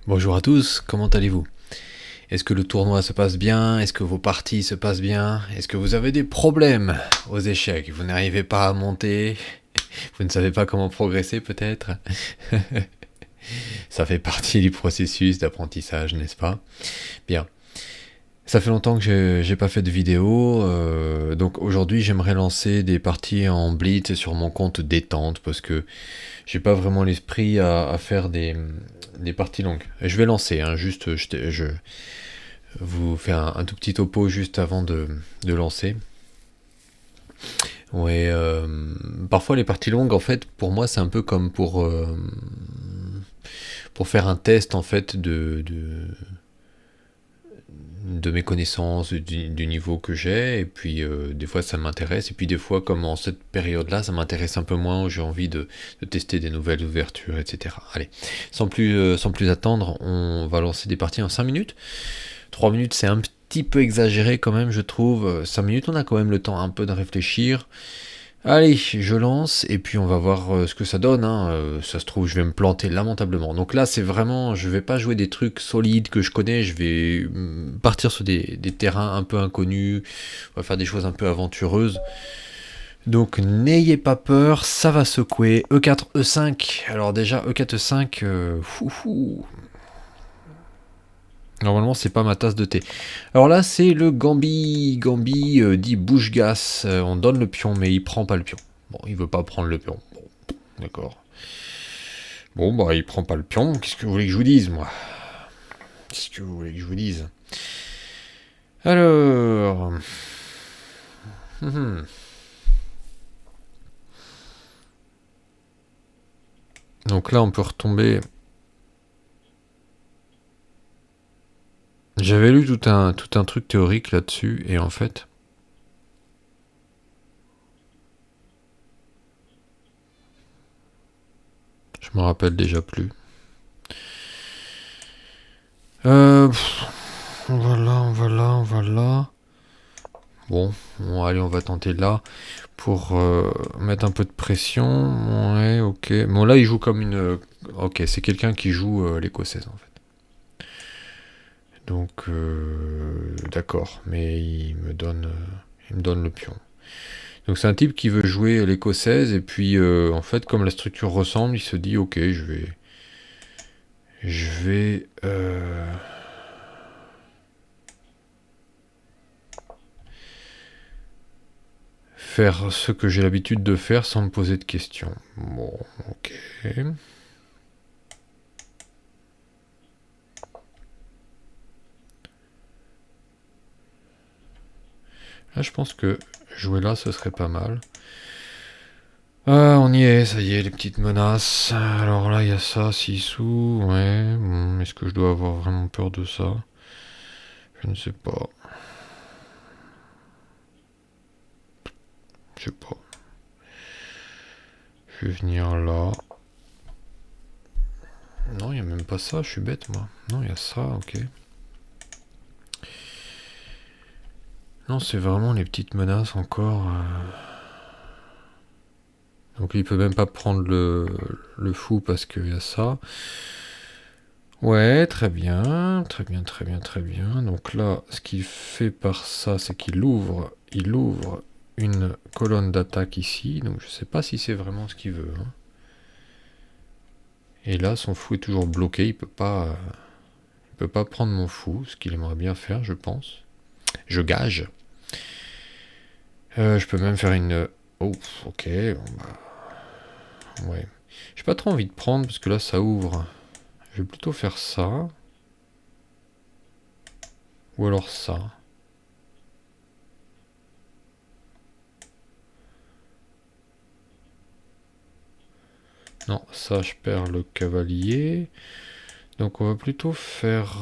Bonjour à tous, comment allez-vous? Est-ce que le tournoi se passe bien? Est-ce que vos parties se passent bien? Est-ce que vous avez des problèmes aux échecs? Vous n'arrivez pas à monter? Vous ne savez pas comment progresser peut-être? Ça fait partie du processus d'apprentissage, n'est-ce pas? Bien. Ça fait longtemps que j'ai pas fait de vidéo, donc aujourd'hui j'aimerais lancer des parties en blitz sur mon compte détente parce que j'ai pas vraiment l'esprit à faire des parties longues. Et je vais lancer, hein, juste je vous fais un tout petit topo juste avant de lancer. Ouais, parfois les parties longues, en fait, pour moi, c'est un peu comme pour faire un test, en fait, de mes connaissances, du niveau que j'ai, et puis des fois ça m'intéresse, et puis des fois, comme en cette période-là, ça m'intéresse un peu moins, où j'ai envie de tester des nouvelles ouvertures, etc. Allez, sans plus attendre, on va lancer des parties en 5 minutes. 3 minutes, c'est un petit peu exagéré quand même, je trouve. 5 minutes, on a quand même le temps un peu de réfléchir. Allez, je lance et puis on va voir ce que ça donne, hein. Ça se trouve, je vais me planter lamentablement. Donc là, c'est vraiment, je vais pas jouer des trucs solides que je connais, je vais partir sur des terrains un peu inconnus, on va faire des choses un peu aventureuses. Donc n'ayez pas peur, ça va secouer. E4, E5. Alors déjà, E4, E5, normalement, c'est pas ma tasse de thé. Alors là, c'est le Gambi. Gambi dit bouche-gasse. On donne le pion, mais il prend pas le pion. Bon, il veut pas prendre le pion. Bon, d'accord. Bon, bah, il prend pas le pion. Qu'est-ce que vous voulez que je vous dise, moi? Qu'est-ce que vous voulez que je vous dise? Alors. Donc là, on peut retomber. J'avais lu tout un truc théorique là-dessus, et en fait, je me rappelle déjà plus. On va là, on va là, on va là. Bon, allez, on va tenter là pour mettre un peu de pression. Ouais, ok. Bon, là, il joue comme une. Ok, c'est quelqu'un qui joue l'écossaise en fait. Donc, d'accord, mais il me donne le pion. Donc, c'est un type qui veut jouer l'écossaise et puis, en fait, comme la structure ressemble, il se dit, ok, je vais faire ce que j'ai l'habitude de faire sans me poser de questions. Bon, ok. Là, je pense que jouer là, ce serait pas mal. Ah, on y est, ça y est, les petites menaces. Alors là, il y a ça, 6 sous, ouais. Est-ce que je dois avoir vraiment peur de ça? Je ne sais pas. Je sais pas. Je vais venir là. Non, il n'y a même pas ça, je suis bête, moi. Non, il y a ça, ok. Non, c'est vraiment les petites menaces encore. Donc il peut même pas prendre le fou parce qu'il y a ça. Ouais, très bien, très bien, très bien, très bien. Donc là, ce qu'il fait par ça, c'est il ouvre une colonne d'attaque ici. Donc je sais pas si c'est vraiment ce qu'il veut, hein. Et là, son fou est toujours bloqué. Il peut pas prendre mon fou, ce qu'il aimerait bien faire, je pense. Je gage. Je peux même faire une. Oh, ok. Bon, bah, ouais. J'ai pas trop envie de prendre parce que là, ça ouvre. Je vais plutôt faire ça. Ou alors ça. Non, ça, je perds le cavalier. Donc on va plutôt faire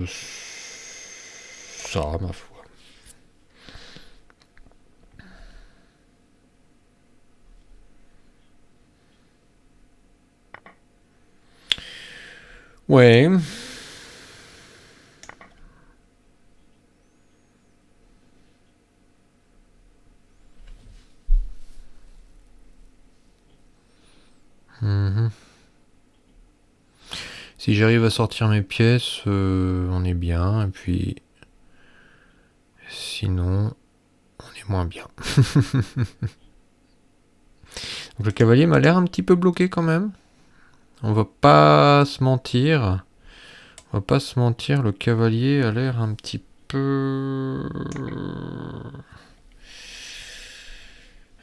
ça, ma foi. Ouais. Mhm. Si j'arrive à sortir mes pièces, on est bien. Et puis, sinon, on est moins bien. Donc le cavalier m'a l'air un petit peu bloqué quand même. On va pas se mentir. On va pas se mentir, le cavalier a l'air un petit peu...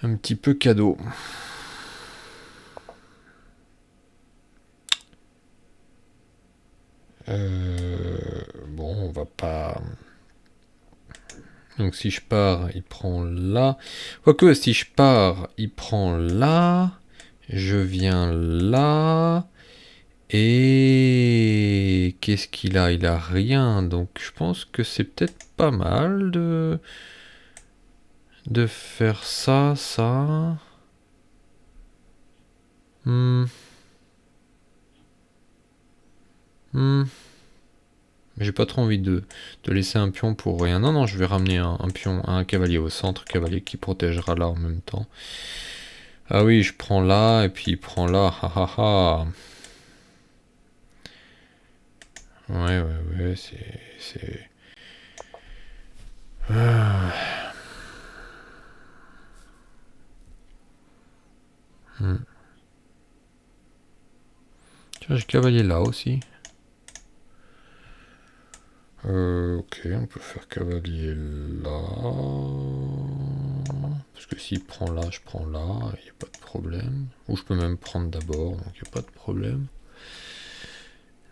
Un petit peu cadeau. Bon, on va pas... Donc si je pars, il prend là. Quoique, si je pars, il prend là. Je viens là. Et... Qu'est-ce qu'il a? Il a rien. Donc je pense que c'est peut-être pas mal de faire ça, ça. Mais j'ai pas trop envie de laisser un pion pour rien. Non, non, je vais ramener un pion, un cavalier au centre, cavalier qui protégera là en même temps. Ah oui, je prends là, et puis il prend là, ha ha ha. Ouais, c'est... Ah. Tiens, j'ai cavalier là aussi. Ok, on peut faire cavalier là. Parce que s'il prend là, je prends là, il n'y a pas de problème. Ou je peux même prendre d'abord, donc il n'y a pas de problème.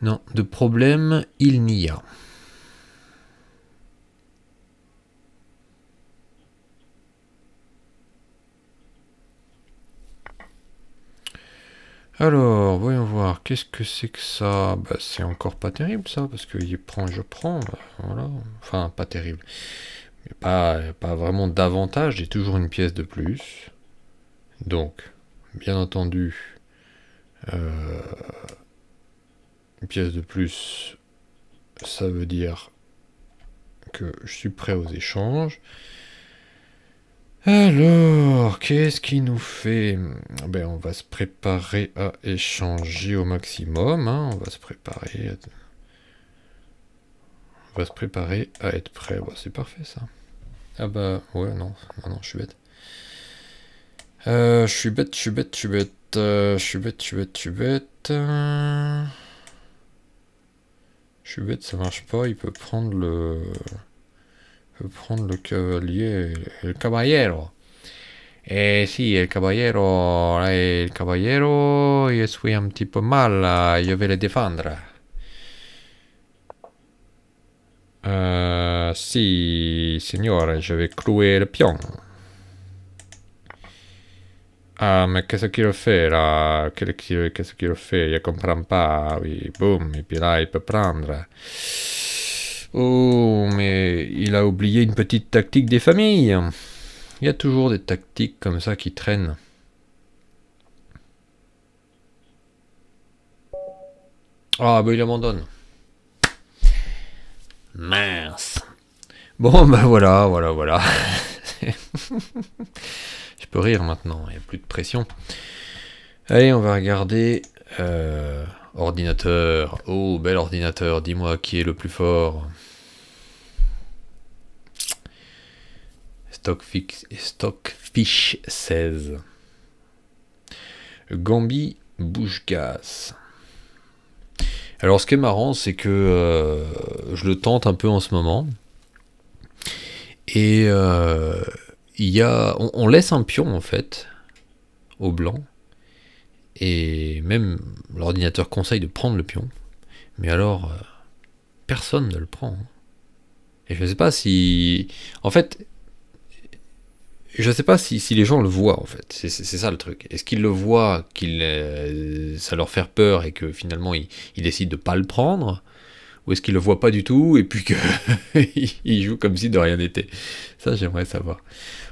Non, de problème, il n'y a. Alors, voyons voir, qu'est-ce que c'est que ça? Bah, c'est encore pas terrible ça, parce qu'il prend, je prends, bah, voilà. Enfin, pas terrible. Mais pas vraiment d'avantage, j'ai toujours une pièce de plus. Donc, bien entendu, une pièce de plus, ça veut dire que je suis prêt aux échanges. Alors, qu'est-ce qui nous fait? Ben, on va se préparer à échanger au maximum. Hein. On va se préparer à être prêt. Bon, c'est parfait ça. Ah bah, ouais, non, je suis bête. Je suis bête. Je suis bête, ça marche pas. Il peut prendre le cavalier, el caballero. Sì, il caballero, io suis un petit peu mal, je vais le défendre. Si, signore, je vais clouer le pion. Ah, mais qu'est-ce qu'il fait là? Qu'est-ce qu'il fait? Je comprends pas. Oui, boum, et puis là, il peut prendre. Oh, mais il a oublié une petite tactique des familles. Il y a toujours des tactiques comme ça qui traînent. Ah, bah il abandonne. Mince. Bon, bah voilà. Je peux rire maintenant, il n'y a plus de pression. Allez, on va regarder. Ordinateur. Oh, bel ordinateur, dis-moi qui est le plus fort. Stockfish 16. Gambi Bouche-Gasse. Alors ce qui est marrant, c'est que je le tente un peu en ce moment. Et on laisse un pion en fait au blanc. Et même l'ordinateur conseille de prendre le pion. Mais alors, personne ne le prend. Et je ne sais pas si... En fait, je sais pas si les gens le voient en fait. C'est ça le truc. Est-ce qu'ils le voient, ça leur fait peur et que finalement ils décident de pas le prendre? Ou est-ce qu'ils le voient pas du tout et puis qu'ils jouent comme si de rien n'était? Ça j'aimerais savoir.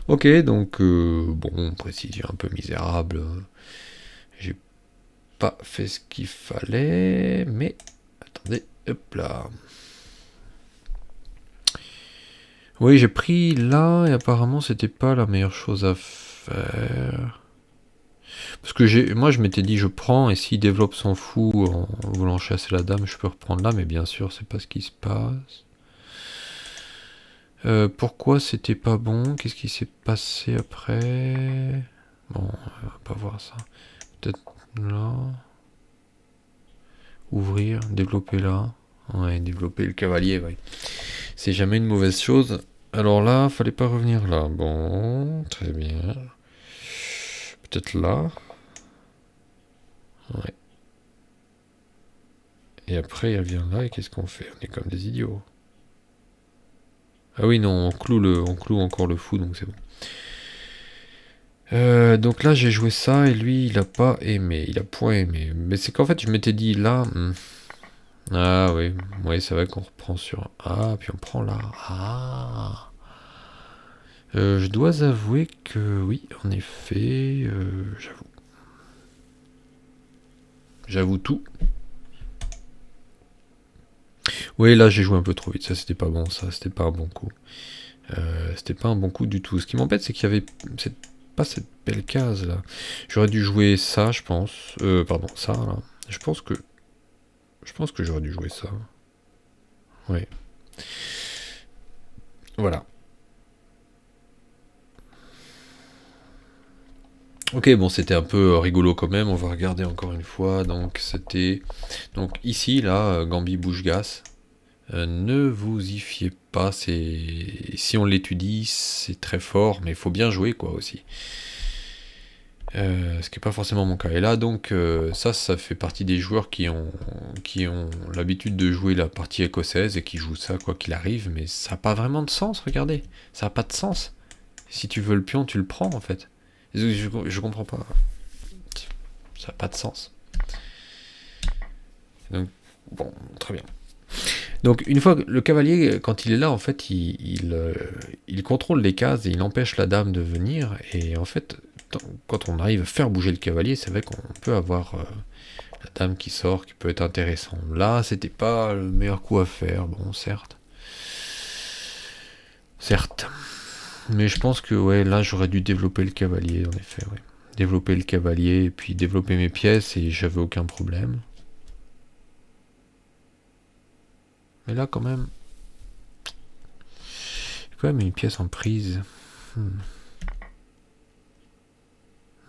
Ok, donc bon, précision un peu misérable. J'ai pas fait ce qu'il fallait, mais attendez, hop là. Oui, j'ai pris là et apparemment c'était pas la meilleure chose à faire. Parce que moi je m'étais dit je prends et s'il développe son fou en voulant chasser la dame, je peux reprendre là, mais bien sûr c'est pas ce qui se passe. Pourquoi c'était pas bon? Qu'est-ce qui s'est passé après? Bon, on va pas voir ça. Peut-être là. Ouvrir, développer là. Ouais, développer le cavalier, ouais. C'est jamais une mauvaise chose. Alors là, fallait pas revenir là. Bon, très bien. Peut-être là. Ouais. Et après, elle vient là, et qu'est-ce qu'on fait? On est comme des idiots. Ah oui, non, on cloue encore le fou, donc c'est bon. Donc là, j'ai joué ça, et lui, il a pas aimé. Il a point aimé. Mais c'est qu'en fait, je m'étais dit là... Ah oui, oui, c'est vrai qu'on reprend sur... Ah, puis on prend là. Ah. Je dois avouer que oui, en effet, j'avoue. J'avoue tout. Oui, là j'ai joué un peu trop vite, ça c'était pas bon, ça c'était pas un bon coup. C'était pas un bon coup du tout. Ce qui m'embête, c'est qu'il y avait pas cette belle case là. J'aurais dû jouer ça, je pense. Pardon, ça là. Je pense que j'aurais dû jouer ça. Oui. Voilà. Ok, bon, c'était un peu rigolo quand même. On va regarder encore une fois. Donc c'était donc ici là, Gambi Bouche-Gasse. Ne vous y fiez pas, si on l'étudie, c'est très fort, mais il faut bien jouer quoi aussi. Ce qui n'est pas forcément mon cas. Et là donc ça fait partie des joueurs qui ont l'habitude de jouer la partie écossaise et qui jouent ça quoi qu'il arrive, mais ça n'a pas vraiment de sens, regardez. Ça n'a pas de sens. Si tu veux le pion, tu le prends en fait. Je comprends pas. Ça n'a pas de sens. Donc, bon, très bien. Donc une fois que le cavalier, quand il est là, en fait, il contrôle les cases et il empêche la dame de venir. Et en fait, quand on arrive à faire bouger le cavalier, c'est vrai qu'on peut avoir la dame qui sort, qui peut être intéressant. Là, c'était pas le meilleur coup à faire, bon, certes. Certes. Mais je pense que ouais, là, j'aurais dû développer le cavalier, en effet, ouais. Développer le cavalier et puis développer mes pièces et j'avais aucun problème. Mais là, quand même une pièce en prise.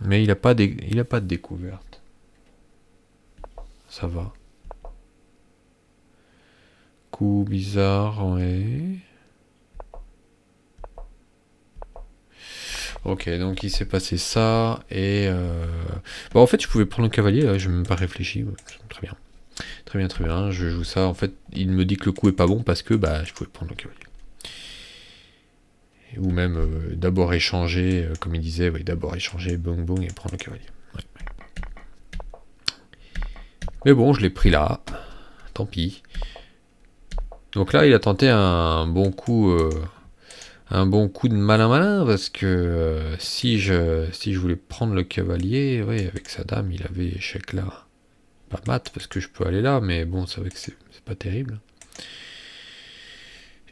Mais il a pas de découverte. Ça va. Coup bizarre, ouais. Ok, donc il s'est passé ça, et... Bon, en fait, je pouvais prendre le cavalier, là, je n'ai même pas réfléchi. Très bien. Très bien, très bien, je joue ça. En fait, il me dit que le coup est pas bon parce que bah, je pouvais prendre le cavalier. Ou même d'abord échanger, comme il disait, oui, d'abord échanger, bong bong, et prendre le cavalier. Ouais. Mais bon, je l'ai pris là. Tant pis. Donc là, il a tenté un bon coup de malin parce que si je voulais prendre le cavalier, ouais, avec sa dame, il avait échec là. Pas mat parce que je peux aller là, mais bon, c'est vrai que c'est pas terrible.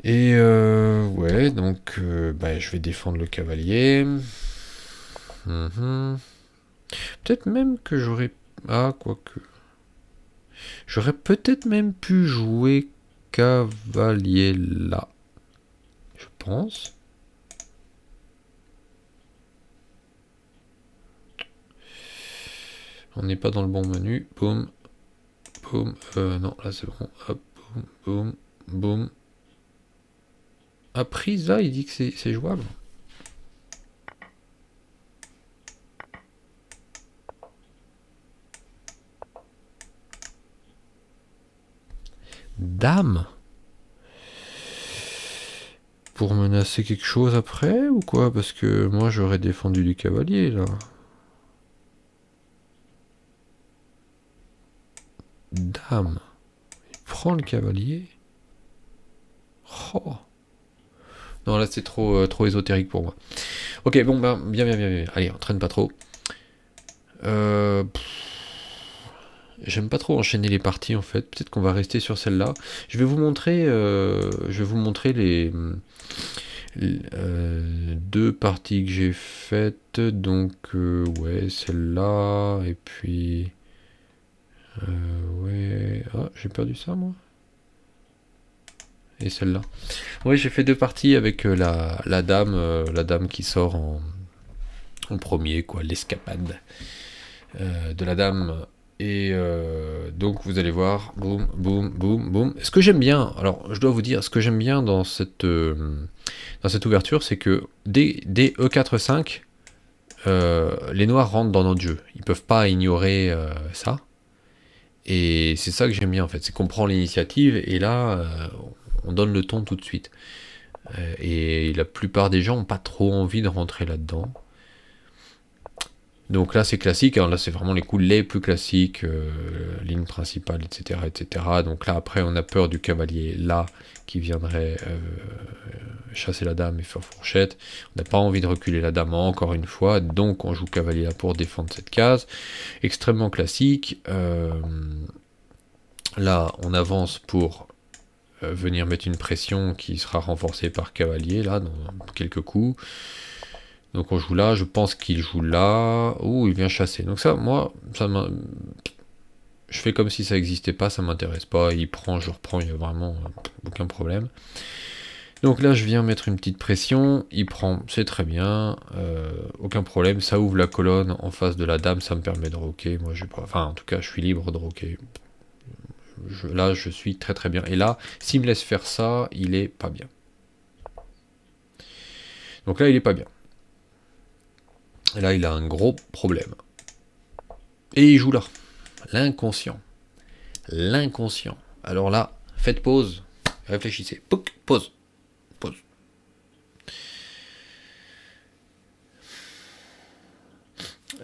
Et ouais, donc bah, je vais défendre le cavalier. Peut-être même que j'aurais... Ah, quoique... J'aurais peut-être même pu jouer cavalier là. Je pense. On n'est pas dans le bon menu. Boum. Boum. Non, là c'est bon. Hop. Boum. Boum. Boum. À prise là, il dit que c'est jouable. Dame. Pour menacer quelque chose après ou quoi? Parce que moi j'aurais défendu du cavalier là. Dame. Il prend le cavalier. Oh. Non, là c'est trop ésotérique pour moi. Ok, bon, ben, bien. Allez, on traîne pas trop. J'aime pas trop enchaîner les parties en fait. Peut-être qu'on va rester sur celle-là. Je vais vous montrer Deux parties que j'ai faites, donc ouais, celle-là, et puis... ouais... Ah, j'ai perdu ça, moi. Et celle-là. Ouais, j'ai fait deux parties avec la dame qui sort en premier, quoi, l'escapade de la dame. Et donc vous allez voir, boum, boum, boum, boum. Ce que j'aime bien, alors je dois vous dire, ce que j'aime bien dans cette ouverture, c'est que dès E4-5, les noirs rentrent dans notre jeu. Ils peuvent pas ignorer ça. Et c'est ça que j'aime bien en fait, c'est qu'on prend l'initiative et là, on donne le ton tout de suite. Et la plupart des gens n'ont pas trop envie de rentrer là-dedans. Donc là c'est classique, hein, là c'est vraiment les coups les plus classiques, ligne principale, etc., etc. Donc là après on a peur du cavalier là qui viendrait chasser la dame et faire fourchette. On n'a pas envie de reculer la dame encore une fois, donc on joue cavalier là pour défendre cette case. Extrêmement classique. Là on avance pour venir mettre une pression qui sera renforcée par cavalier là dans quelques coups. Donc on joue là, je pense qu'il joue là. Ouh, il vient chasser. Donc ça, moi, je fais comme si ça n'existait pas, ça m'intéresse pas. Il prend, je reprends, il n'y a vraiment aucun problème. Donc là, je viens mettre une petite pression. Il prend, c'est très bien. Aucun problème. Ça ouvre la colonne en face de la dame, ça me permet de roquer. Moi, je pas. Enfin, en tout cas, je suis libre de roquer. Là, je suis très très bien. Et là, s'il me laisse faire ça, il est pas bien. Donc là, il est pas bien. Et là, il a un gros problème. Et il joue là. L'inconscient. L'inconscient. Alors là, faites pause. Réfléchissez. Pouc, pause. Pause.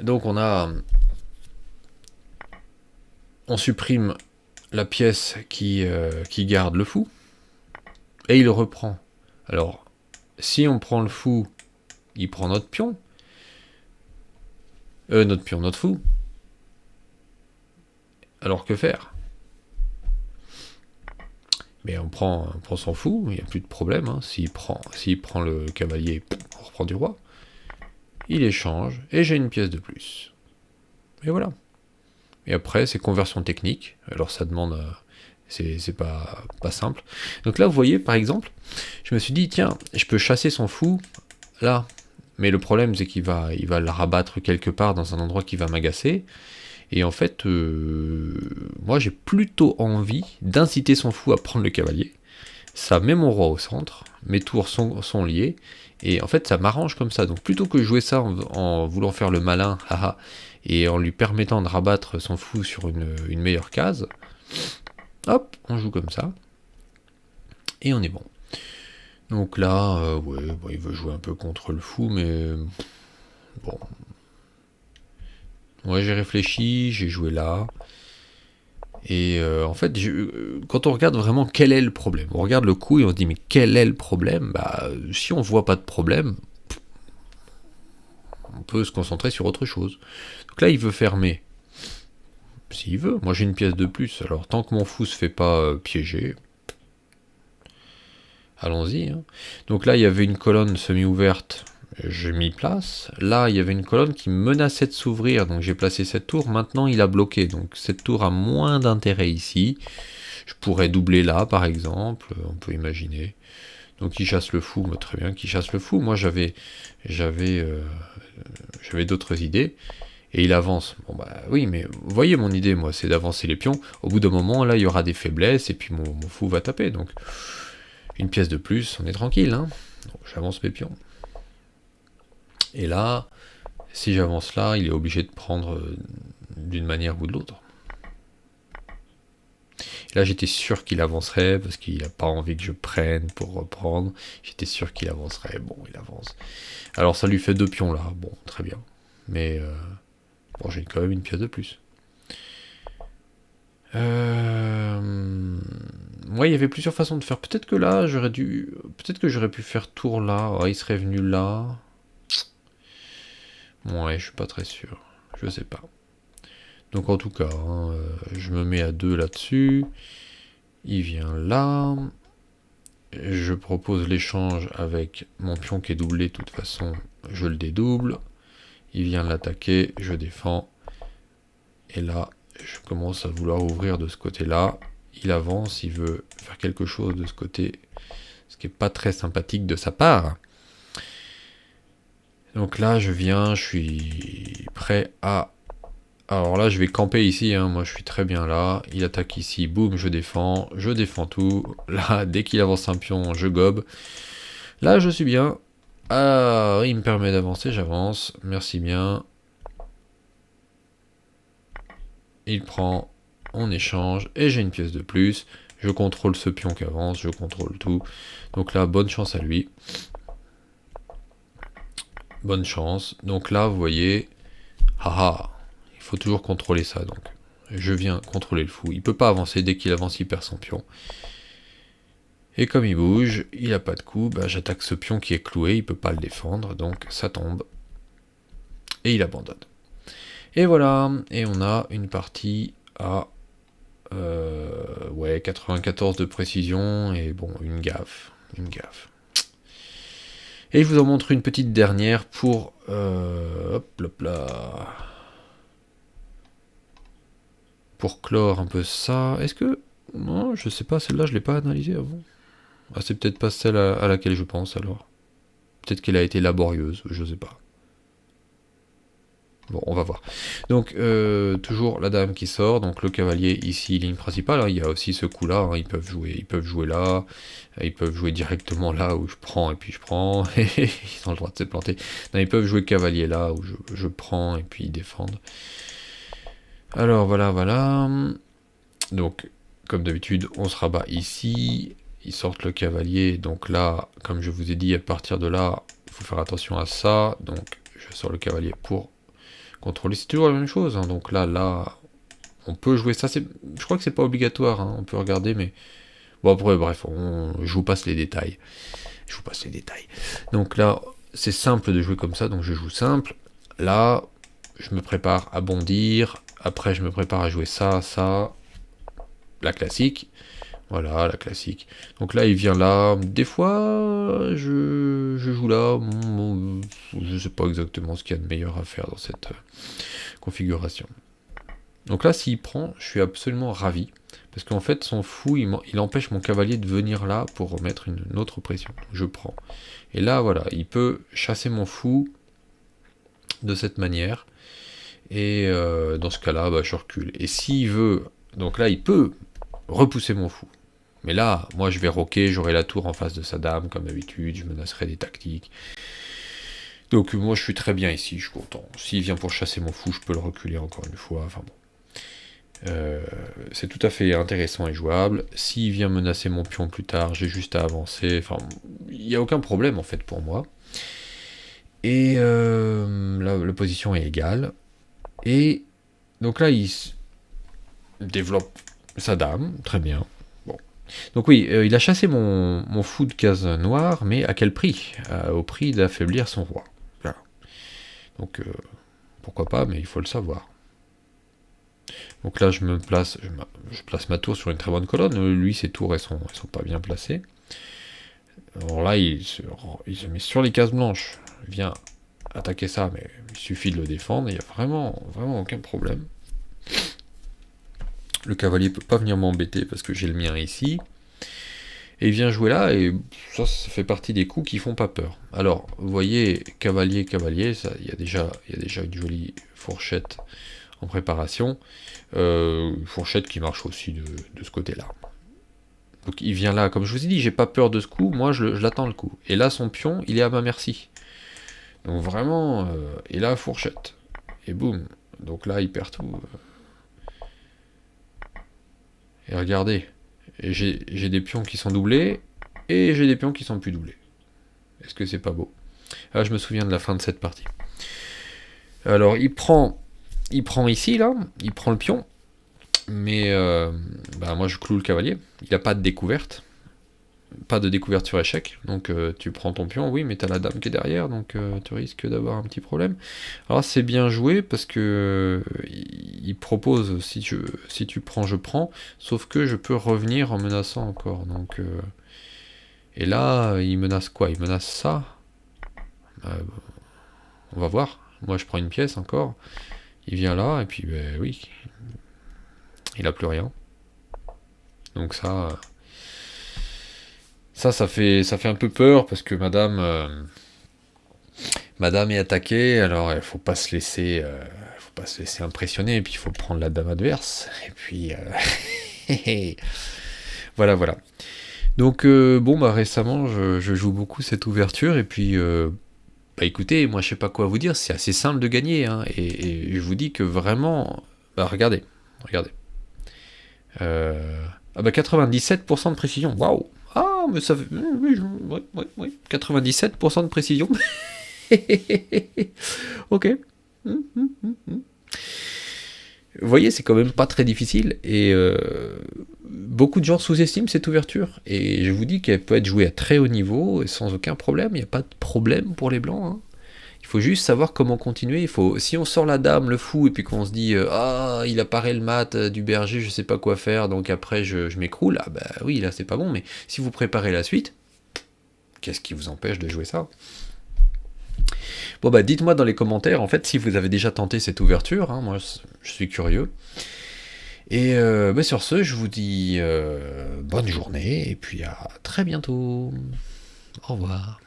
Donc on supprime la pièce qui garde le fou. Et il reprend. Alors, si on prend le fou, il prend notre pion. Notre fou. Alors que faire? Mais on s'en fout, il n'y a plus de problème. Hein. S'il prend le cavalier, on reprend du roi. Il échange, et j'ai une pièce de plus. Et voilà. Et après, c'est conversion technique. Alors ça demande... c'est pas simple. Donc là, vous voyez, par exemple, je me suis dit, tiens, je peux chasser son fou, là. Mais le problème, c'est qu'il va le rabattre quelque part dans un endroit qui va m'agacer. Et en fait, moi j'ai plutôt envie d'inciter son fou à prendre le cavalier. Ça met mon roi au centre, mes tours sont liés, et en fait ça m'arrange comme ça. Donc plutôt que jouer ça en voulant faire le malin, haha, et en lui permettant de rabattre son fou sur une meilleure case, hop, on joue comme ça, et on est bon. Donc là, ouais, bon, il veut jouer un peu contre le fou, mais bon. Ouais, j'ai réfléchi, j'ai joué là. Et en fait, quand on regarde vraiment quel est le problème, on regarde le coup et on se dit mais quel est le problème? Bah, si on voit pas de problème, on peut se concentrer sur autre chose. Donc là, il veut fermer. S'il veut, moi j'ai une pièce de plus. Alors tant que mon fou se fait pas piéger, allons-y. Hein. Donc là, il y avait une colonne semi-ouverte. J'ai mis place. Là, il y avait une colonne qui menaçait de s'ouvrir, donc j'ai placé cette tour. Maintenant, il a bloqué, donc cette tour a moins d'intérêt ici. Je pourrais doubler là, par exemple, on peut imaginer. Donc il chasse le fou, bah, très bien, qu'il chasse le fou. Moi, j'avais d'autres idées. Et il avance. Bon bah oui, mais vous voyez mon idée, moi, c'est d'avancer les pions. Au bout d'un moment, là, il y aura des faiblesses, et puis mon fou va taper. Donc, une pièce de plus, on est tranquille. Hein. Donc, j'avance mes pions. Et là, si j'avance là, il est obligé de prendre d'une manière ou de l'autre. Et là, j'étais sûr qu'il avancerait, parce qu'il n'a pas envie que je prenne pour reprendre. J'étais sûr qu'il avancerait. Bon, il avance. Alors, ça lui fait 2 pions là. Bon, très bien. Mais, bon, j'ai quand même une pièce de plus. Moi, il y avait plusieurs façons de faire. Peut-être que là, peut-être que j'aurais pu faire tour là. Oh, il serait venu là. Ouais, je suis pas très sûr. Je sais pas. Donc en tout cas, je me mets à 2 là-dessus. Il vient là. je propose l'échange avec mon pion qui est doublé, de toute façon, je le dédouble. Il vient l'attaquer, je défends. Et là, je commence à vouloir ouvrir de ce côté-là. Il avance, il veut faire quelque chose de ce côté, ce qui n'est pas très sympathique de sa part. Donc là, je viens, je suis prêt à... Alors là, je vais camper ici, hein. Moi je suis très bien là. Il attaque ici, boum, je défends tout. Là, dès qu'il avance un pion, je gobe. Là, je suis bien. Ah, il me permet d'avancer, j'avance. Merci bien. Il prend, on échange, et j'ai une pièce de plus. Je contrôle ce pion qui avance, je contrôle tout. Donc là, bonne chance à lui. Bonne chance. Donc là, vous voyez, haha, il faut toujours contrôler ça. Donc, je viens contrôler le fou. Il peut pas avancer, dès qu'il avance, il perd son pion. Et comme il bouge, il a pas de coup, bah, j'attaque ce pion qui est cloué, il peut pas le défendre, donc ça tombe. Et il abandonne. Et voilà, et on a une partie à ouais, 94 de précision, et bon, une gaffe. Et je vous en montre une petite dernière pour... hop là. Pour clore un peu ça. Est-ce que... Non, je sais pas, celle-là, je l'ai pas analysée avant. Ah, c'est peut-être pas celle à laquelle je pense, alors. Peut-être qu'elle a été laborieuse, je sais pas. Bon, on va voir. Donc, toujours la dame qui sort, donc le cavalier ici, ligne principale, hein, il y a aussi ce coup-là, hein, ils peuvent jouer là, ils peuvent jouer directement là où je prends et puis je prends, et ils ont le droit de se planter. Non, ils peuvent jouer cavalier là où je prends et puis ils défendent. Alors voilà. Donc, comme d'habitude, on se rabat ici, ils sortent le cavalier, donc là, comme je vous ai dit, à partir de là, il faut faire attention à ça, donc je sors le cavalier pour contrôler, c'est toujours la même chose, hein. Donc là, on peut jouer ça, je crois que c'est pas obligatoire, hein. On peut regarder, mais bon après, bref, je vous passe les détails. Donc là, c'est simple de jouer comme ça, donc je joue simple. Là, je me prépare à bondir, après je me prépare à jouer ça, la classique. Voilà, la classique. Donc là, il vient là. Des fois, je joue là. Je sais pas exactement ce qu'il y a de meilleur à faire dans cette configuration. Donc là, s'il prend, je suis absolument ravi. Parce qu'en fait, son fou, il empêche mon cavalier de venir là pour remettre une autre pression. Donc je prends. Et là, voilà, il peut chasser mon fou de cette manière. Et dans ce cas-là, bah, je recule. Et s'il veut... Donc là, il peut repousser mon fou. Mais là, moi je vais roquer, j'aurai la tour en face de sa dame, comme d'habitude, je menacerai des tactiques. Donc moi je suis très bien ici, je suis content. S'il vient pour chasser mon fou, je peux le reculer encore une fois, enfin bon. C'est tout à fait intéressant et jouable. S'il vient menacer mon pion plus tard, j'ai juste à avancer, enfin, il n'y a aucun problème en fait pour moi. Et la position est égale. Et donc là, il développe sa dame, très bien. Donc oui, il a chassé mon fou de case noire, mais à quel prix? Au prix d'affaiblir son roi. Voilà. Donc pourquoi pas, mais il faut le savoir. Donc là, je place ma tour sur une très bonne colonne. Lui, ses tours, elles sont pas bien placées. Alors là, il se met sur les cases blanches. Il vient attaquer ça, mais il suffit de le défendre. Il n'y a vraiment aucun problème. Le cavalier peut pas venir m'embêter parce que j'ai le mien ici. Et il vient jouer là, et ça fait partie des coups qui font pas peur. Alors, vous voyez, cavalier, il y a déjà une jolie fourchette en préparation. Fourchette qui marche aussi de ce côté-là. Donc il vient là, comme je vous ai dit, j'ai pas peur de ce coup, moi je l'attends le coup. Et là, son pion, il est à ma merci. Donc vraiment, et là, fourchette. Et boum. Donc là, il perd tout. Et regardez. J'ai des pions qui sont doublés, et j'ai des pions qui sont plus doublés. Est-ce que c'est pas beau? Ah, je me souviens de la fin de cette partie. Alors, il prend ici, là, il prend le pion, mais bah, moi je cloue le cavalier. Il n'a pas de découverte sur échec, donc tu prends ton pion, oui, mais t'as la dame qui est derrière, donc tu risques d'avoir un petit problème. Alors c'est bien joué, parce que il propose, si tu prends, je prends, sauf que je peux revenir en menaçant encore, donc... Et là, il menace quoi? Il menace ça. Euh, on va voir. Moi, je prends une pièce encore. Il vient là, et puis, ben oui, il a plus rien. Donc ça fait un peu peur, parce que madame est attaquée, alors il faut pas se laisser impressionner, et puis il faut prendre la dame adverse, et puis, voilà, voilà. Donc, bon, bah récemment, je joue beaucoup cette ouverture, et puis, bah écoutez, moi je sais pas quoi vous dire, c'est assez simple de gagner, hein, et je vous dis que vraiment, bah regardez. Ah bah 97% de précision, waouh! Ah, mais ça fait. Oui, ouais, 97% de précision. Ok. Vous voyez, c'est quand même pas très difficile, et beaucoup de gens sous-estiment cette ouverture. Et je vous dis qu'elle peut être jouée à très haut niveau, et sans aucun problème, il n'y a pas de problème pour les blancs, hein. Il faut juste savoir comment continuer. Si on sort la dame, le fou, et puis qu'on se dit ah, il apparaît le mat du berger, je sais pas quoi faire, donc après je m'écroule, ah bah oui, là c'est pas bon. Mais si vous préparez la suite, qu'est-ce qui vous empêche de jouer ça? Bon bah dites-moi dans les commentaires en fait si vous avez déjà tenté cette ouverture, hein, moi je suis curieux. Et bah, sur ce, je vous dis bonne journée et puis à très bientôt. Au revoir.